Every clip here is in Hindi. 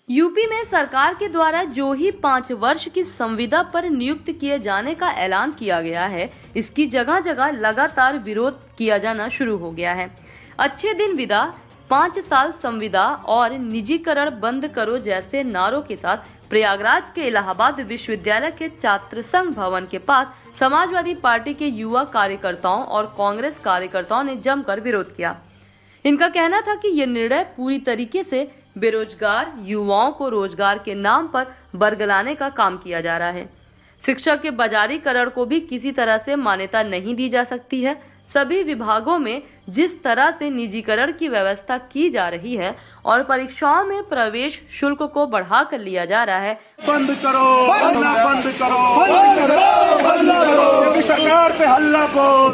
यूपी में सरकार के द्वारा जो ही 5 वर्ष की संविदा पर नियुक्त किए जाने का ऐलान किया गया है, इसकी जगह जगह लगातार विरोध किया जाना शुरू हो गया है। अच्छे दिन विदा, 5 साल संविदा और निजीकरण बंद करो जैसे नारों के साथ प्रयागराज के इलाहाबाद विश्वविद्यालय के छात्र संघ भवन के पास समाजवादी पार्टी के युवा कार्यकर्ताओं और कांग्रेस कार्यकर्ताओं ने जमकर विरोध किया। इनका कहना था कि ये निर्णय पूरी तरीके से बेरोजगार युवाओं को रोजगार के नाम पर बरगलाने का काम किया जा रहा है। शिक्षा के बाजारीकरण को भी किसी तरह से मान्यता नहीं दी जा सकती है। सभी विभागों में जिस तरह से निजीकरण की व्यवस्था की जा रही है और परीक्षाओं में प्रवेश शुल्क को बढ़ा कर लिया जा रहा है, बंद करो, बंद करो, सरकार पे हल्ला बोल।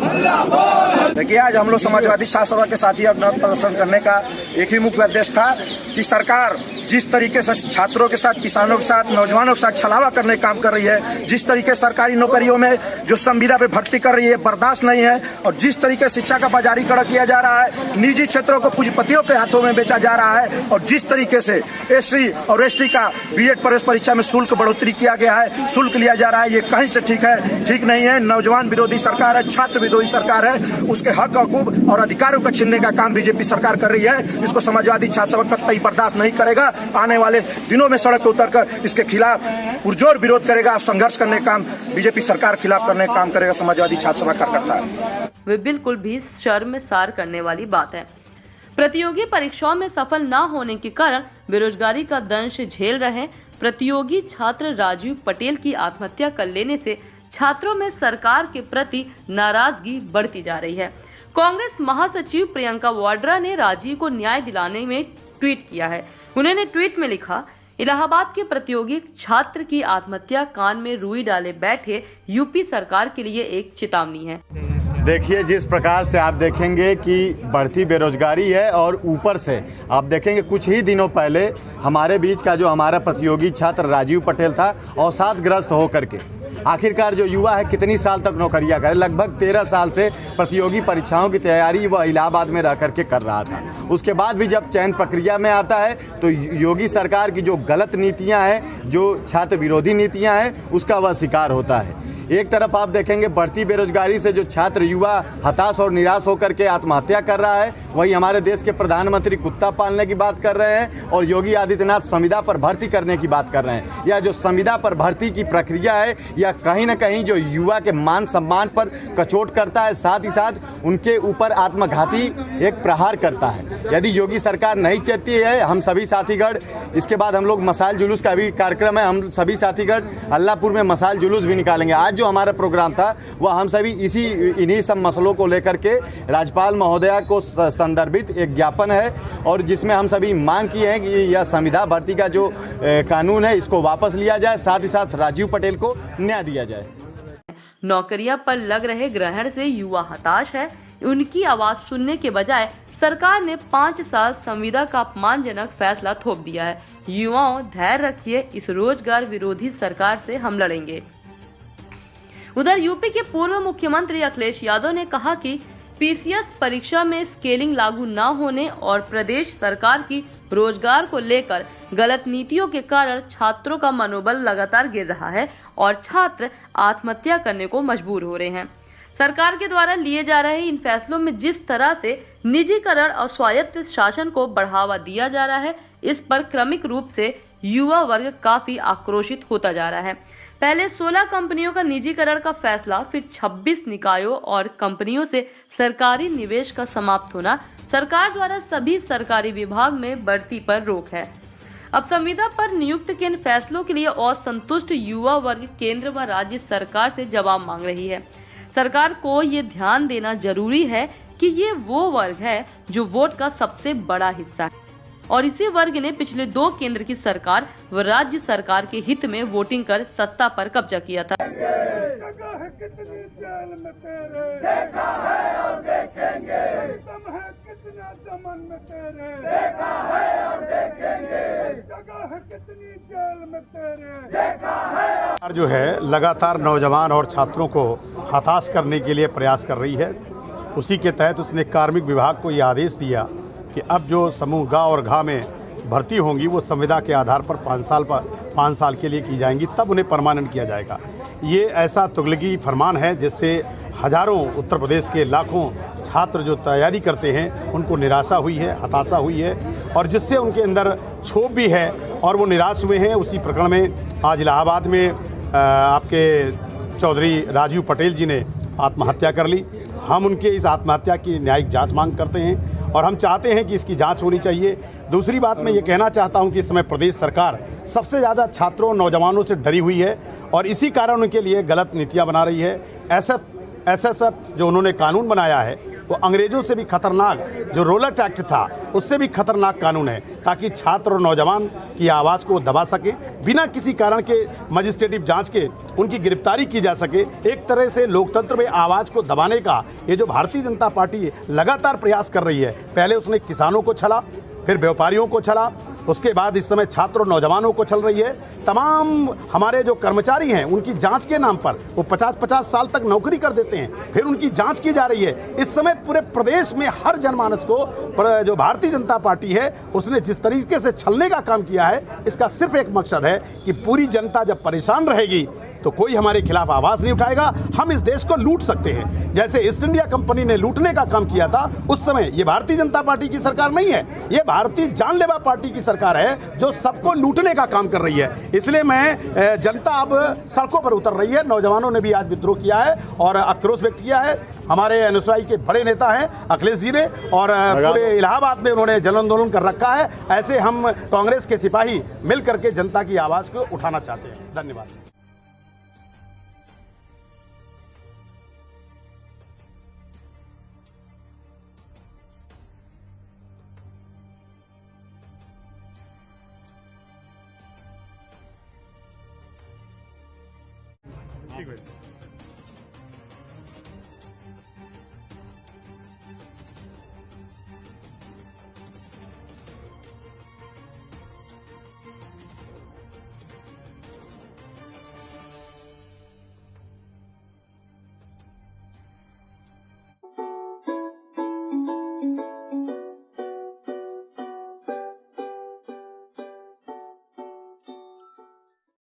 देखिए, आज हम लोग समाजवादी सभा के साथी अपना प्रदर्शन करने का एक ही मुख्य उद्देश्य था कि सरकार जिस तरीके से छात्रों के साथ, किसानों के साथ, नौजवानों के साथ छलावा करने का काम कर रही है, जिस तरीके सरकारी नौकरियों में जो संविदा पे भर्ती कर रही है, बर्दाश्त नहीं है। और जिस तरीके शिक्षा का बाजारीकरण किया जा रहा है, निजी क्षेत्रों को पूंजीपतियों के हाथों में बेचा जा रहा है, और जिस तरीके से एससी और एसटी का बीएड प्रवेश परीक्षा में शुल्क बढ़ोतरी किया गया है, शुल्क लिया जा रहा है, ये कहीं से ठीक नहीं है। नौजवान विरोधी सरकार है, छात्र विरोधी सरकार है। उसके हक हकूक और अधिकारों को छीनने का काम बीजेपी सरकार कर रही है। इसको समाजवादी छात्र सभा कतई बर्दाश्त नहीं करेगा। आने वाले दिनों में सड़क पर उतरकर इसके खिलाफ पुरजोर विरोध करेगा। संघर्ष करने का काम बीजेपी सरकार खिलाफ करने का काम करेगा समाजवादी छात्र सभा कार्यकर्ता है। वे बिल्कुल भी शर्मसार करने वाली बात है। प्रतियोगी परीक्षाओं में सफल न होने के कारण बेरोजगारी का दंश झेल रहे प्रतियोगी छात्र राजीव पटेल की आत्महत्या कर लेने से छात्रों में सरकार के प्रति नाराजगी बढ़ती जा रही है। कांग्रेस महासचिव प्रियंका वाड्रा ने राजीव को न्याय दिलाने में ट्वीट किया है। उन्होंने ट्वीट में लिखा, इलाहाबाद के प्रतियोगी छात्र की आत्महत्या कान में रुई डाले बैठे यूपी सरकार के लिए एक चेतावनी है। देखिए, जिस प्रकार से आप देखेंगे कि बढ़ती बेरोजगारी है और ऊपर से आप देखेंगे कुछ ही दिनों पहले हमारे बीच का जो हमारा प्रतियोगी छात्र राजीव पटेल था, अवसादग्रस्त होकर के आखिरकार जो युवा है कितनी साल तक नौकरियां करे, लगभग 13 साल से प्रतियोगी परीक्षाओं की तैयारी वह इलाहाबाद में रह करके कर रहा था। उसके बाद भी जब चयन प्रक्रिया में आता है तो योगी सरकार की जो गलत नीतियां हैं, जो छात्र विरोधी नीतियां हैं, उसका वह शिकार होता है। एक तरफ आप देखेंगे बढ़ती बेरोजगारी से जो छात्र युवा हताश और निराश होकर के आत्महत्या कर रहा है, वही हमारे देश के प्रधानमंत्री कुत्ता पालने की बात कर रहे हैं और योगी आदित्यनाथ संविदा पर भर्ती करने की बात कर रहे हैं। यह जो संविदा पर भर्ती की प्रक्रिया है, यह कहीं न कहीं जो युवा के मान सम्मान पर कचोट करता है, साथ ही साथ उनके ऊपर आत्मघाती एक प्रहार करता है। यदि योगी सरकार नहीं चाहती है, हम सभी साथीगढ़, इसके बाद हम लोग मसाल जुलूस का भी कार्यक्रम है, हम सभी साथीगढ़ अल्लाहपुर में मसाल जुलूस भी निकालेंगे। आज जो हमारा प्रोग्राम था वह हम सभी इन्हीं सब मसलों को लेकर के राज्यपाल महोदया को संदर्भित एक ज्ञापन है और जिसमें हम सभी मांग की है कि यह संविदा भर्ती का जो कानून है इसको वापस लिया जाए, साथ ही साथ राजीव पटेल को न्याय दिया जाए। नौकरियां पर लग रहे ग्रहण से युवा हताश है। उनकी आवाज सुनने के बजाय सरकार ने 5 साल संविदा का अपमानजनक फैसला थोप दिया है। युवाओं, धैर्य रखिए, इस रोजगार विरोधी सरकार से हम लड़ेंगे। उधर यूपी के पूर्व मुख्यमंत्री अखिलेश यादव ने कहा कि पीसीएस परीक्षा में स्केलिंग लागू न होने और प्रदेश सरकार की रोजगार को लेकर गलत नीतियों के कारण छात्रों का मनोबल लगातार गिर रहा है और छात्र आत्महत्या करने को मजबूर हो रहे हैं। सरकार के द्वारा लिए जा रहे इन फैसलों में जिस तरह से निजीकरण और स्वायत्त शासन को बढ़ावा दिया जा रहा है, इस पर क्रमिक रूप से युवा वर्ग काफी आक्रोशित होता जा रहा है। पहले 16 कंपनियों का निजीकरण का फैसला, फिर 26 निकायों और कंपनियों से सरकारी निवेश का समाप्त होना, सरकार द्वारा सभी सरकारी विभाग में भर्ती पर रोक है। अब संविदा पर नियुक्त के इन फैसलों के लिए असंतुष्ट युवा वर्ग केंद्र व राज्य सरकार से जवाब मांग रही है। सरकार को ये ध्यान देना जरूरी है कि ये वो वर्ग है जो वोट का सबसे बड़ा हिस्सा है और इसी वर्ग ने पिछले 2 केंद्र की सरकार व राज्य सरकार के हित में वोटिंग कर सत्ता पर कब्जा किया था। जो है लगातार नौजवान और छात्रों को हताश करने के लिए प्रयास कर रही है। उसी के तहत उसने कार्मिक विभाग को यह आदेश दिया कि अब जो समूह ग और घ में भर्ती होंगी वो संविदा के आधार पर 5 साल के लिए की जाएंगी, तब उन्हें परमानेंट किया जाएगा। ये ऐसा तुगलकी फरमान है जिससे हजारों उत्तर प्रदेश के लाखों छात्र जो तैयारी करते हैं उनको निराशा हुई है, हताशा हुई है, और जिससे उनके अंदर क्षोभ भी है और वो निराश हुए हैं। उसी प्रकरण में आज इलाहाबाद में आपके चौधरी राजीव पटेल जी ने आत्महत्या कर ली। हम उनके इस आत्महत्या की न्यायिक जांच मांग करते हैं और हम चाहते हैं कि इसकी जांच होनी चाहिए। दूसरी बात मैं ये कहना चाहता हूं कि इस समय प्रदेश सरकार सबसे ज़्यादा छात्रों नौजवानों से डरी हुई है और इसी कारण उनके लिए गलत नीतियां बना रही है। एसएसएफ जो उन्होंने कानून बनाया है वो अंग्रेजों से भी खतरनाक, जो रोलट एक्ट था उससे भी खतरनाक कानून है, ताकि छात्र और नौजवान की आवाज़ को दबा सके, बिना किसी कारण के मजिस्ट्रेटिव जांच के उनकी गिरफ्तारी की जा सके। एक तरह से लोकतंत्र में आवाज़ को दबाने का ये जो भारतीय जनता पार्टी लगातार प्रयास कर रही है, पहले उसने किसानों को छला, फिर व्यापारियों को छला, उसके बाद इस समय छात्र और नौजवानों को चल रही है। तमाम हमारे जो कर्मचारी हैं उनकी जांच के नाम पर वो 50-50 साल तक नौकरी कर देते हैं, फिर उनकी जांच की जा रही है। इस समय पूरे प्रदेश में हर जनमानस को जो भारतीय जनता पार्टी है उसने जिस तरीके से छलने का काम किया है, इसका सिर्फ एक मकसद है कि पूरी जनता जब परेशान रहेगी तो कोई हमारे खिलाफ आवाज़ नहीं उठाएगा, हम इस देश को लूट सकते हैं। जैसे ईस्ट इंडिया कंपनी ने लूटने का काम किया था उस समय, ये भारतीय जनता पार्टी की सरकार नहीं है, ये भारतीय जानलेवा पार्टी की सरकार है जो सबको लूटने का काम कर रही है। इसलिए मैं जनता अब सड़कों पर उतर रही है। नौजवानों ने भी आज विद्रोह किया है और आक्रोश व्यक्त किया है। हमारे अनुयायी के बड़े नेता हैं अखिलेश जी ने, और पूरे इलाहाबाद में उन्होंने जन आंदोलन कर रखा है। ऐसे हम कांग्रेस के सिपाही मिल करके जनता की आवाज़ को उठाना चाहते हैं। धन्यवाद। ठीक है।